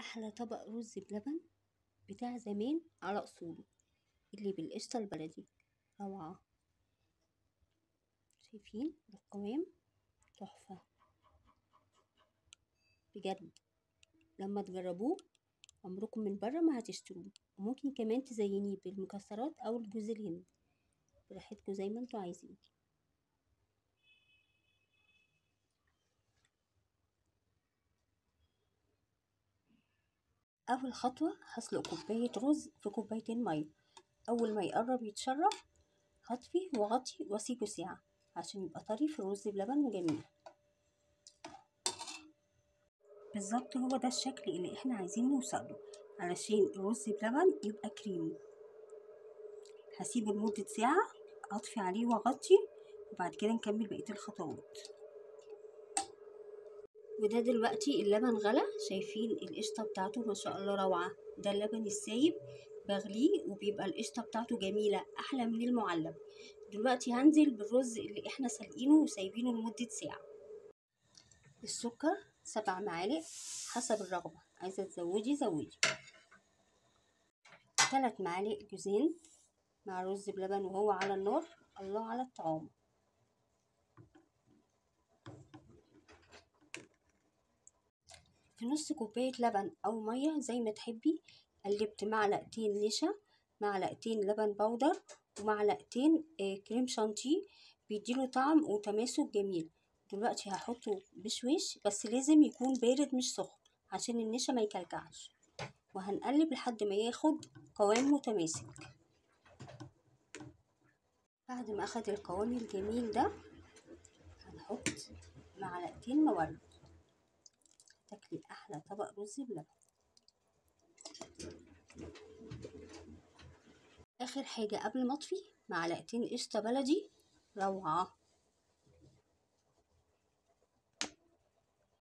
احلى طبق رز بلبن بتاع زمان على اصوله، اللي بالقشطه البلدي. روعه. شايفين القوام؟ تحفه بجد. لما تجربوه عمركم من بره ما هتشتروه. وممكن كمان تزينيه بالمكسرات او الجوز الهند، براحتكم زي ما انتوا عايزين. اول خطوه هسلق كوبايه رز في كوبايتين ميه. اول ما يقرب يتشرب هطفي واغطي واسيبه ساعه عشان يبقى طري في الرز بلبن وجميل. بالظبط هو ده الشكل اللي احنا عايزين نوصله علشان الرز بلبن يبقى كريمي. هسيبه لمدة ساعة، اطفي عليه واغطي، وبعد كده نكمل بقية الخطوات. وده دلوقتي اللبن غلى، شايفين القشطة بتاعته ما شاء الله روعة. ده اللبن السايب بغليه وبيبقى القشطة بتاعته جميلة احلى من المعلب. دلوقتي هنزل بالرز اللي احنا سالقينه وسايبينه لمدة ساعة. السكر 7 معالق حسب الرغبة، عايزة تزودي زودي. 3 معالق جوز هند مع رز بلبن وهو على النار. الله على الطعام. في نص كوباية لبن او مية زي ما تحبي. قلبت معلقتين نشا، معلقتين لبن بودر، ومعلقتين كريم شانتيه، بيديله طعم وتماسك جميل. دلوقتي هحطه بشويش، بس لازم يكون بارد مش سخن عشان النشا ما يكلكعش. وهنقلب لحد ما ياخد قوام متماسك. بعد ما اخد القوام الجميل ده هنحط معلقتين مورد. تاكلي احلى طبق رز بلبن. اخر حاجه قبل ما اطفي معلقتين قشطه بلدي روعه.